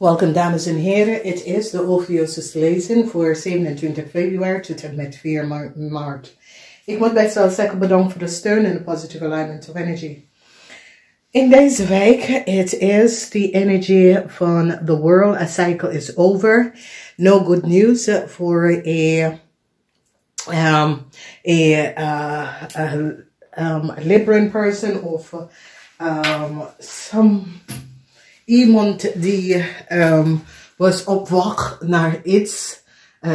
Welkom dames en heren, het is de OPHIUCHUS Lezing voor 27 februari tot en met 4 maart. Ik moet best wel zeggen bedankt voor de steun en de positive alignment of energy. In deze week, het is the energy van the world, a cycle is over. No good news for a Libran person of iemand die was op wacht naar iets,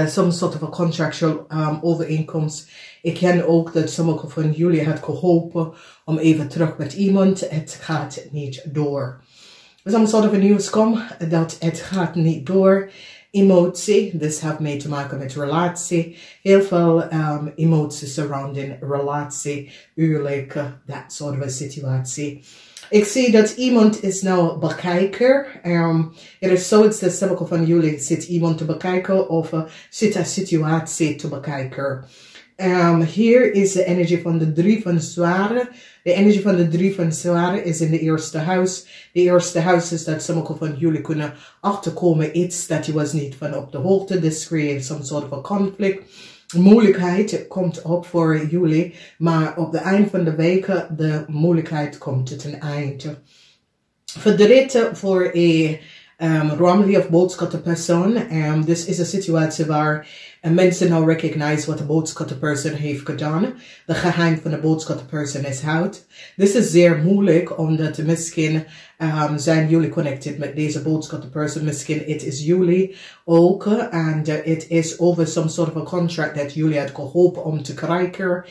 some sort of a contractual overeenkomst. Ik ken ook dat sommige van jullie had geholpen om even terug met iemand. Het gaat niet door. Some sort of a nieuws komt dat het gaat niet door. Emotie, this heeft mee te maken met relatie. Heel veel emoties surrounding relatie, huwelijk, that sort of a situatie. Ik zie dat iemand is nou bekijker. Het is zoiets dat sommige van jullie zit iemand te bekijken of zit een situatie te bekijken. Hier is de energie van de 3 van zwaarden. De energie van de 3 van zwaarden is in de eerste huis. De eerste huis is dat sommige van jullie kunnen achterkomen iets dat je was niet van op de hoogte. This creates some sort of a conflict. Moeilijkheid komt op voor jullie, maar op het eind van de weken, de moeilijkheid komt tot een eind. Verdriet voor een rammelige of boodschapperpersoon. Dit is een situatie waar mensen nou recognize wat de boodschapperpersoon heeft gedaan. De geheim van de boodschapperpersoon is hout. Dit is zeer moeilijk, omdat misschien zijn jullie connected met deze boodschapperpersoon. Misschien het is jullie ook. En het is over some sort of a contract dat jullie had gehoopt om te krijgen.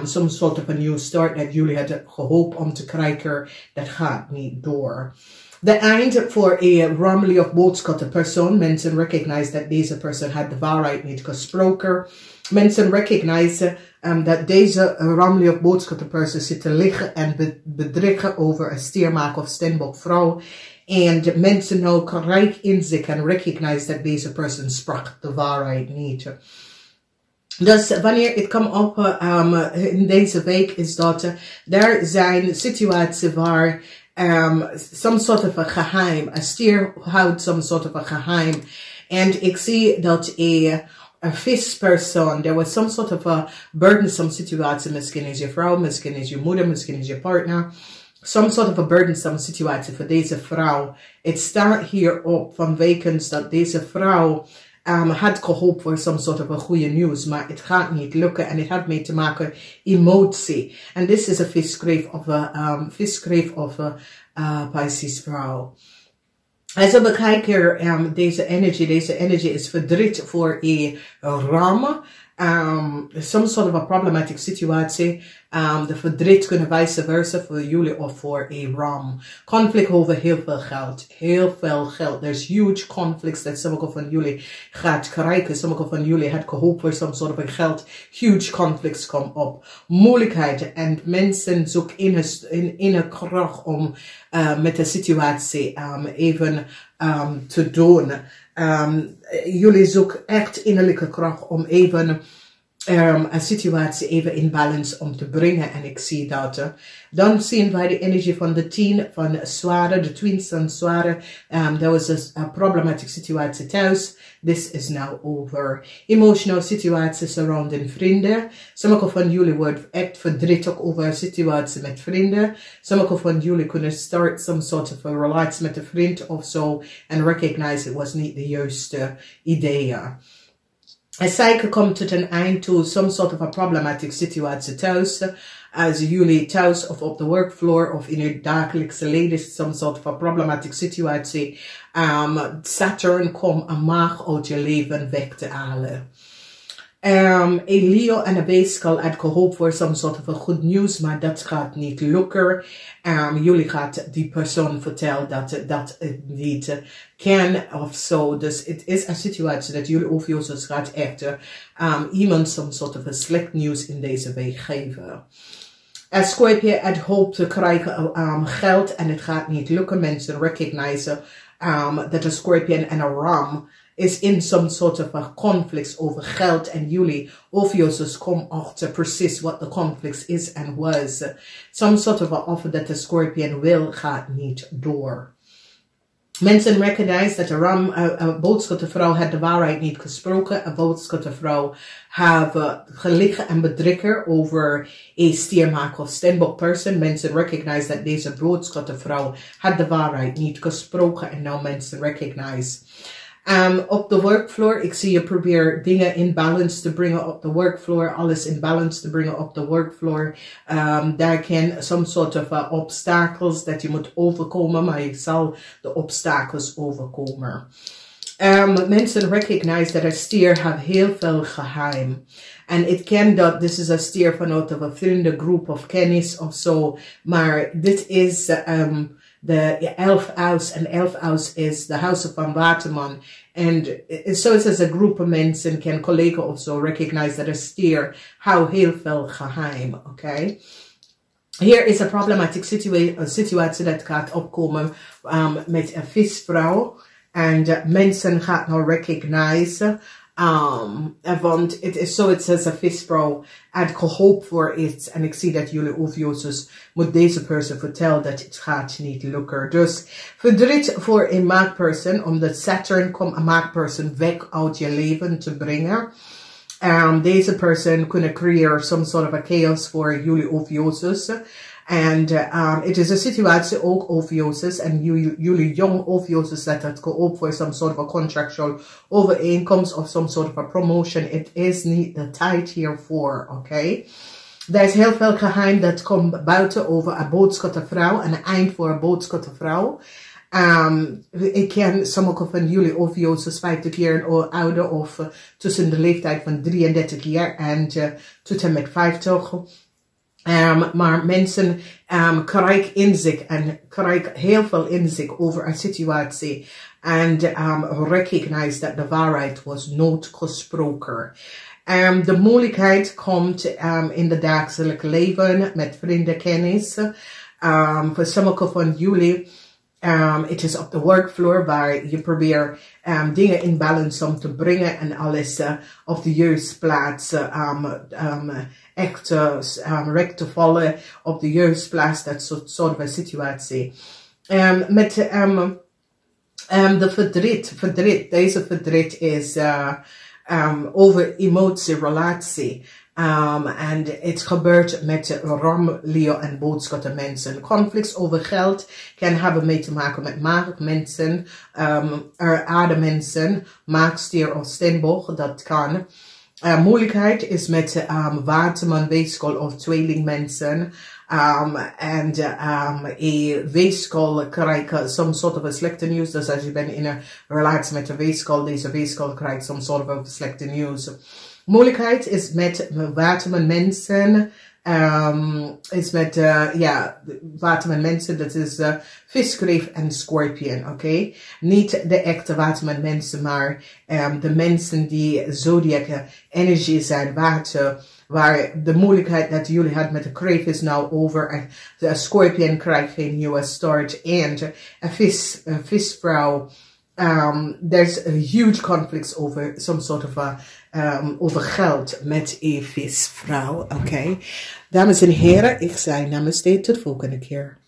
Some sort of a new start dat jullie had gehoopt om te krijgen. Dat gaat niet door. De eind voor een rammelige of boodschapperpersoon. Mensen recognize dat deze persoon had de waarheid niet gesproken. Mensen recognize dat deze rammelige of boodschapperpersoon zit te liggen en bedriegen over een stiermaker of steenbok vrouw. En mensen nou rijk in zich en recognize dat deze persoon sprak de waarheid niet. Dus wanneer het komt op in deze week is dat er zijn situaties waar some sort of a geheim, a stier houdt some sort of a geheim. En ik zie dat a vispersoon, there was some sort of a burdensome situatie, misschien is je vrouw, misschien is je moeder, misschien is je partner. Some sort of a burdensome situatie voor deze vrouw. Het staat hier op vanwege dat deze vrouw had gehoopt voor some sort of a goede nieuws, maar het gaat niet lukken en het had mee te maken emotie. En dit is een viskreef of een Pisces vrouw. Als we bekijken deze energie is verdriet voor een ram. Some sort of a problematic situatie. De verdriet kunnen vice versa voor jullie of voor een ram. Conflict over heel veel geld. Heel veel geld. There's huge conflicts that sommige van jullie gaat krijgen. Sommige van jullie had gehoopt voor some sort of a geld. Huge conflicts komen op. Moeilijkheden. En mensen zoeken in een kracht om met de situatie even te doen. Jullie zoeken echt innerlijke kracht om even een situatie even in balance om te brengen. En ik zie dat. Dan zien wij de energie van de 10 van zwaarden, de twins van zwaarden. There was a problematic situatie thuis. This is now over. Emotional situatie surrounding vrienden. Sommige van jullie worden echt verdrietig over een situatie met vrienden. Sommige van jullie kunnen start some sort of a relatie met een vriend of zo. En recognize it was niet de juiste idee. Een cycle komt tot een eind toe, some sort of a problematic situatie thuis. Als jullie thuis of op de workfloor of in je dagelijkse leven, some sort of a problematic situatie. Saturn komt een maag uit je leven weg te halen. Een Leo en een weeskal had gehoopt voor some sort of a good news, maar dat gaat niet lukken. Jullie gaat die persoon vertellen dat het niet kan of zo. Dus het is een situatie dat jullie OPHIUCHUS gaat echt iemand some sort of a slecht nieuws in deze week geven. Een Scorpio had hoop te krijgen geld en het gaat niet lukken. Mensen recognize dat een Scorpion en een ram is in some sort of a conflicts over geld en jullie OPHIUCHUS come achter precies what the conflicts is and was. Some sort of a offer that the Scorpion will gaat niet door. Mensen recognize dat een boodschappevrouw had de waarheid niet gesproken. Een boodschappevrouw heeft gelegen en bedrikker over een stiermaker of stenbok person. Mensen recognize dat deze boodschappevrouw had de waarheid niet gesproken. En nou mensen recognize. Op de workfloor, ik zie je probeer dingen in balance te brengen op de workfloor, alles in balance te brengen op de workfloor. Daar kan some sort of obstacles dat je moet overkomen, maar je zal de obstakels overkomen. Mensen recognize dat een stier heeft heel veel geheim. En het kan dat, dit is een stier vanuit een vriendengroep of kennis of zo, maar dit is de 11th house, en 11th house is the house van waterman. And so it's as a group of mensen, can collega of zo recognize that a stier hou heel veel geheim, okay? Here is a problematic situatie dat gaat opkomen met een visvrouw. En mensen gaan nou recognize, want het is zo, het says een visvrouw had gehoopt voor iets. En ik zie dat jullie OPHIUCHUS moet deze persoon vertellen dat het gaat niet lukken. Dus verdriet voor een maakperson, omdat Saturn komt een maakperson weg uit je leven te brengen. Deze persoon kunnen creëren some sort of a chaos voor jullie OPHIUCHUS. En het is een situatie ook OPHIUCHUS en jullie jong OPHIUCHUS dat het geopend voor some sort of a contractual overeenkomst of some sort of a promotion. Het is niet de tijd hiervoor, oké? Er is heel veel geheim dat komt buiten over een boodschappevrouw en een eind voor een boodschappevrouw. Ik ken sommige van jullie OPHIUCHUS 50 jaar ouder of tussen de leeftijd van 33 jaar en tot en met 50. Maar mensen krijgen inzicht en krijgen heel veel inzicht over een situatie. En recognize dat de waarheid was nooit gesproken. De moeilijkheid komt in het dagelijks leven met vrienden, kennis. Voor sommige van jullie, het is op de workfloor waar je probeert dingen in balance om te brengen en alles op de juiste plaats echt recht te vallen op de juiste plaats, dat soort van situatie. Met de verdriet, deze verdriet is over emotie, relatie. En het gebeurt met ram, leo en boodschappen mensen. Conflicts over geld kan hebben mee te maken met maagmensen, aardemensen, maagstier of steenbok, dat kan. Moeilijkheid is met waterman, weeskol of tweelingmensen. En weeskol krijgt some sort of a slechte nieuws. Dus als je bent in een relatie met een weeskol, deze weeskol krijgt some sort of a slechte nieuws. Moeilijkheid is met waterman mensen. Is met, waterman mensen, dat is viskreef en scorpion, oké? Niet de echte waterman mensen, maar de mensen die zodiac energie zijn, water, waar de moeilijkheid dat jullie hadden met de kreef is nou over. De scorpion krijgt geen nieuwe start. En een visvrouw, there's a huge conflicts over some sort of over geld met een visvrouw, oké? Dames en heren, ik zei namaste, tot de volgende keer.